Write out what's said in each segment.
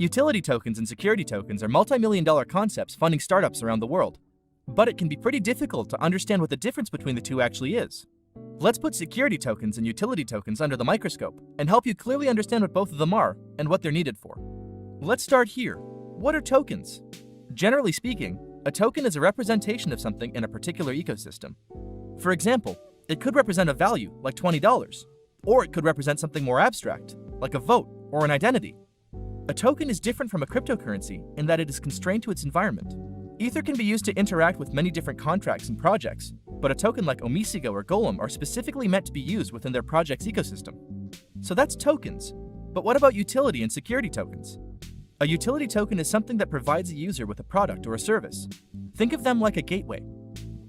Utility tokens and security tokens are multi-million-dollar concepts funding startups around the world. But it can be pretty difficult to understand what the difference between the two actually is. Let's put security tokens and utility tokens under the microscope and help you clearly understand what both of them are and what they're needed for. Let's start here. What are tokens? Generally speaking, a token is a representation of something in a particular ecosystem. For example, it could represent a value, like $20, or it could represent something more abstract, like a vote or an identity. A token is different from a cryptocurrency in that it is constrained to its environment. Ether can be used to interact with many different contracts and projects, but a token like Omisigo or Golem are specifically meant to be used within their project's ecosystem. So that's tokens. But what about utility and security tokens? A utility token is something that provides a user with a product or a service. Think of them like a gateway.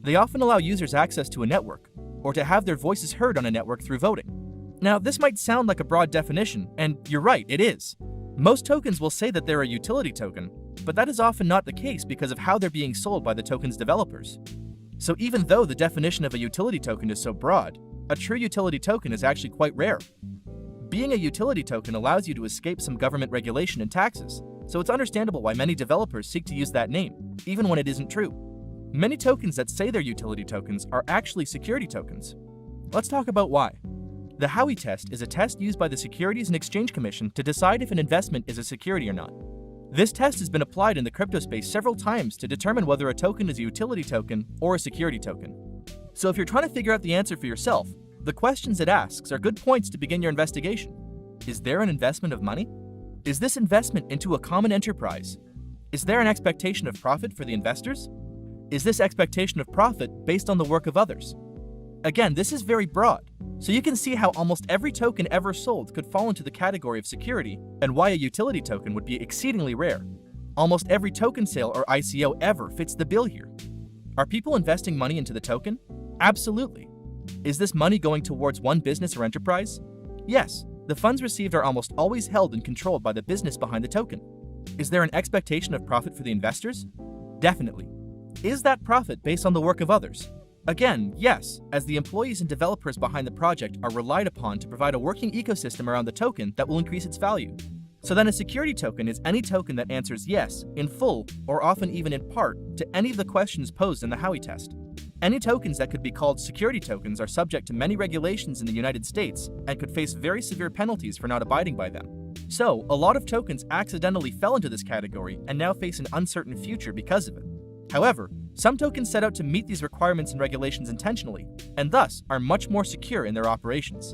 They often allow users access to a network, or to have their voices heard on a network through voting. Now, this might sound like a broad definition, and you're right, it is. Most tokens will say that they're a utility token, but that is often not the case because of how they're being sold by the token's developers. So even though the definition of a utility token is so broad, a true utility token is actually quite rare. Being a utility token allows you to escape some government regulation and taxes, so it's understandable why many developers seek to use that name, even when it isn't true. Many tokens that say they're utility tokens are actually security tokens. Let's talk about why. The Howey test is a test used by the Securities and Exchange Commission to decide if an investment is a security or not. This test has been applied in the crypto space several times to determine whether a token is a utility token or a security token. So if you're trying to figure out the answer for yourself, the questions it asks are good points to begin your investigation. Is there an investment of money? Is this investment into a common enterprise? Is there an expectation of profit for the investors? Is this expectation of profit based on the work of others? Again, this is very broad, so you can see how almost every token ever sold could fall into the category of security and why a utility token would be exceedingly rare. Almost every token sale or ICO ever fits the bill here. Are people investing money into the token? Absolutely. Is this money going towards one business or enterprise? Yes, the funds received are almost always held and controlled by the business behind the token. Is there an expectation of profit for the investors? Definitely. Is that profit based on the work of others? Again, yes, as the employees and developers behind the project are relied upon to provide a working ecosystem around the token that will increase its value. So then a security token is any token that answers yes, in full, or often even in part, to any of the questions posed in the Howey test. Any tokens that could be called security tokens are subject to many regulations in the United States and could face very severe penalties for not abiding by them. So, a lot of tokens accidentally fell into this category and now face an uncertain future because of it. However, some tokens set out to meet these requirements and regulations intentionally, and thus are much more secure in their operations.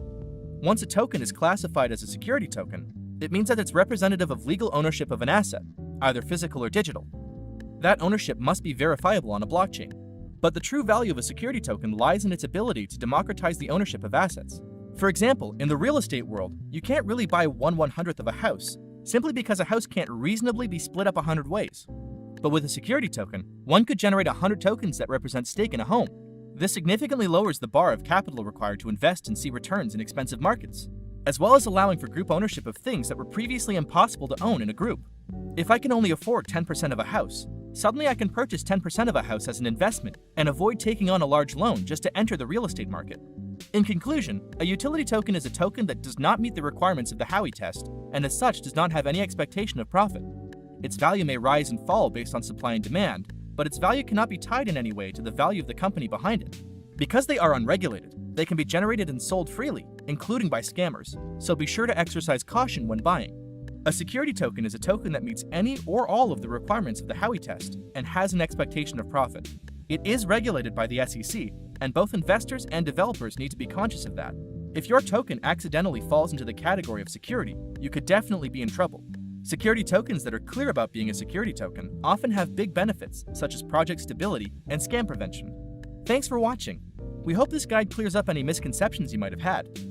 Once a token is classified as a security token, it means that it's representative of legal ownership of an asset, either physical or digital. That ownership must be verifiable on a blockchain. But the true value of a security token lies in its ability to democratize the ownership of assets. For example, in the real estate world, you can't really buy 1/100th of a house, simply because a house can't reasonably be split up 100 ways. But with a security token, one could generate 100 tokens that represent stake in a home. This significantly lowers the bar of capital required to invest and see returns in expensive markets, as well as allowing for group ownership of things that were previously impossible to own in a group. If I can only afford 10% of a house, suddenly I can purchase 10% of a house as an investment and avoid taking on a large loan just to enter the real estate market. In conclusion, a utility token is a token that does not meet the requirements of the Howey test and as such does not have any expectation of profit. Its value may rise and fall based on supply and demand, but its value cannot be tied in any way to the value of the company behind it. Because they are unregulated, they can be generated and sold freely, including by scammers, so be sure to exercise caution when buying. A security token is a token that meets any or all of the requirements of the Howey test and has an expectation of profit. It is regulated by the SEC, and both investors and developers need to be conscious of that. If your token accidentally falls into the category of security, you could definitely be in trouble. Security tokens that are clear about being a security token often have big benefits, such as project stability and scam prevention. Thanks for watching. We hope this guide clears up any misconceptions you might have had.